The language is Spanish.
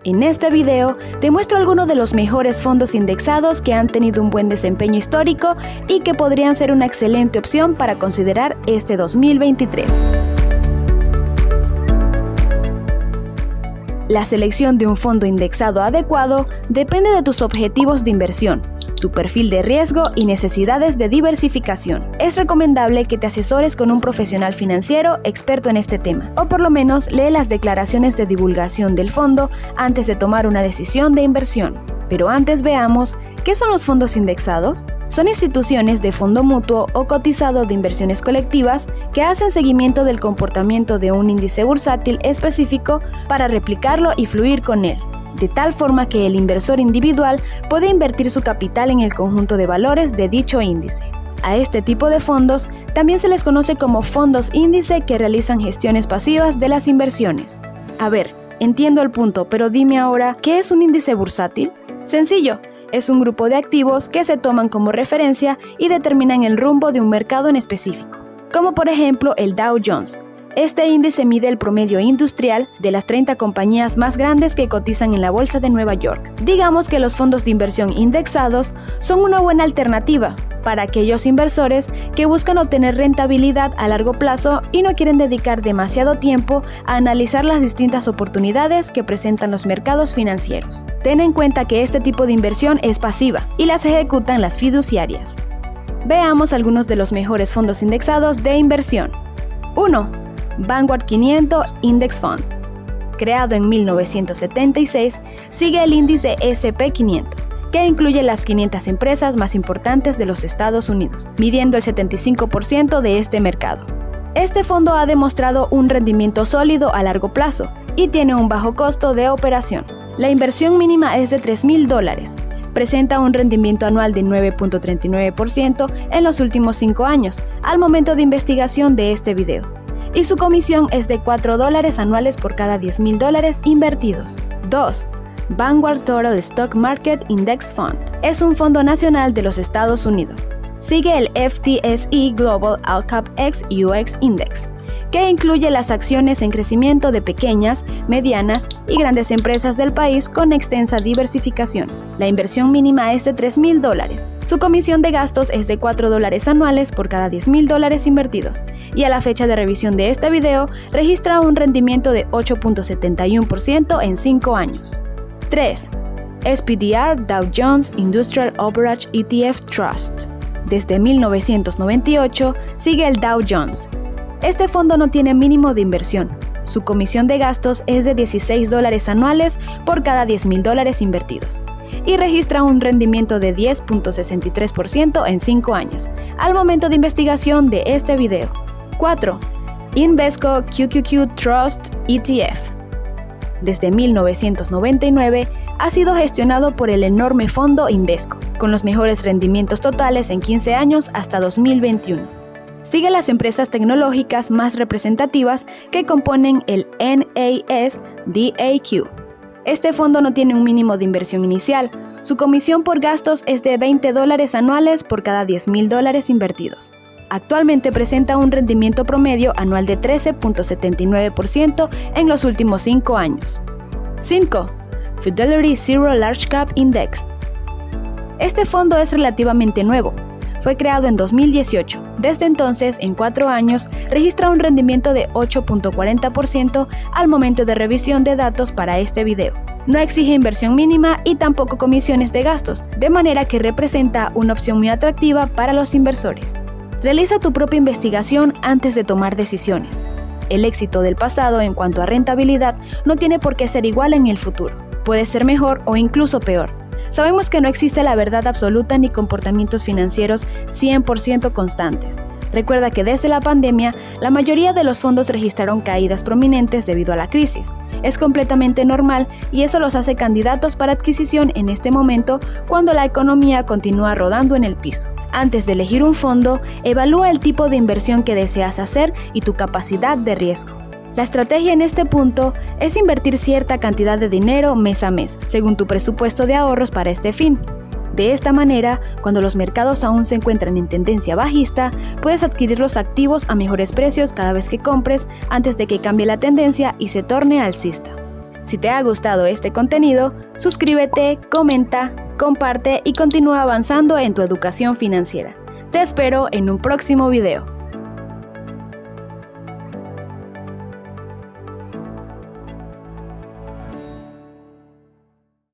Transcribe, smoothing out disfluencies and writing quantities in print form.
En este video te muestro algunos de los mejores fondos indexados que han tenido un buen desempeño histórico y que podrían ser una excelente opción para considerar este 2023. La selección de un fondo indexado adecuado depende de tus objetivos de inversión, tu perfil de riesgo y necesidades de diversificación. Es recomendable que te asesores con un profesional financiero experto en este tema, o por lo menos lee las declaraciones de divulgación del fondo antes de tomar una decisión de inversión. Pero antes veamos, ¿qué son los fondos indexados? Son instituciones de fondo mutuo o cotizado de inversiones colectivas que hacen seguimiento del comportamiento de un índice bursátil específico para replicarlo y fluir con él, de tal forma que el inversor individual puede invertir su capital en el conjunto de valores de dicho índice. A este tipo de fondos también se les conoce como fondos índice que realizan gestiones pasivas de las inversiones. A ver, entiendo el punto, pero dime ahora, ¿qué es un índice bursátil? Sencillo, es un grupo de activos que se toman como referencia y determinan el rumbo de un mercado en específico, como por ejemplo el Dow Jones. Este índice mide el promedio industrial de las 30 compañías más grandes que cotizan en la Bolsa de Nueva York. Digamos que los fondos de inversión indexados son una buena alternativa para aquellos inversores que buscan obtener rentabilidad a largo plazo y no quieren dedicar demasiado tiempo a analizar las distintas oportunidades que presentan los mercados financieros. Ten en cuenta que este tipo de inversión es pasiva y las ejecutan las fiduciarias. Veamos algunos de los mejores fondos indexados de inversión. 1. Vanguard 500 Index Fund. Creado en 1976, sigue el índice S&P 500, que incluye las 500 empresas más importantes de los Estados Unidos, midiendo el 75% de este mercado. Este fondo ha demostrado un rendimiento sólido a largo plazo y tiene un bajo costo de operación. La inversión mínima es de $3,000. Presenta un rendimiento anual de 9.39% en los últimos 5 años, al momento de investigación de este video. Y su comisión es de $4 anuales por cada $10,000 invertidos. 2. Vanguard Total Stock Market Index Fund. Es un fondo nacional de los Estados Unidos. Sigue el FTSE Global All Cap X UX Index, que incluye las acciones en crecimiento de pequeñas, medianas y grandes empresas del país con extensa diversificación. La inversión mínima es de $3,000. Su comisión de gastos es de $4 anuales por cada $10,000 invertidos, y a la fecha de revisión de este video registra un rendimiento de 8.71% en 5 años. 3. SPDR Dow Jones Industrial Average ETF Trust. Desde 1998 sigue el Dow Jones. Este fondo no tiene mínimo de inversión. Su comisión de gastos es de $16 anuales por cada $10,000 invertidos y registra un rendimiento de 10.63% en 5 años, al momento de investigación de este video. 4. Invesco QQQ Trust ETF. Desde 1999 ha sido gestionado por el enorme fondo Invesco, con los mejores rendimientos totales en 15 años hasta 2021. Sigue las empresas tecnológicas más representativas que componen el NASDAQ. Este fondo no tiene un mínimo de inversión inicial. Su comisión por gastos es de $20 anuales por cada $10,000 invertidos. Actualmente presenta un rendimiento promedio anual de 13.79% en los últimos 5 años. 5. Fidelity Zero Large Cap Index. Este fondo es relativamente nuevo. Fue creado en 2018. Desde entonces, en 4 años, registra un rendimiento de 8.40% al momento de revisión de datos para este video. No exige inversión mínima y tampoco comisiones de gastos, de manera que representa una opción muy atractiva para los inversores. Realiza tu propia investigación antes de tomar decisiones. El éxito del pasado en cuanto a rentabilidad no tiene por qué ser igual en el futuro. Puede ser mejor o incluso peor. Sabemos que no existe la verdad absoluta ni comportamientos financieros 100% constantes. Recuerda que desde la pandemia, la mayoría de los fondos registraron caídas prominentes debido a la crisis. Es completamente normal y eso los hace candidatos para adquisición en este momento cuando la economía continúa rodando en el piso. Antes de elegir un fondo, evalúa el tipo de inversión que deseas hacer y tu capacidad de riesgo. La estrategia en este punto es invertir cierta cantidad de dinero mes a mes, según tu presupuesto de ahorros para este fin. De esta manera, cuando los mercados aún se encuentran en tendencia bajista, puedes adquirir los activos a mejores precios cada vez que compres antes de que cambie la tendencia y se torne alcista. Si te ha gustado este contenido, suscríbete, comenta, comparte y continúa avanzando en tu educación financiera. Te espero en un próximo video.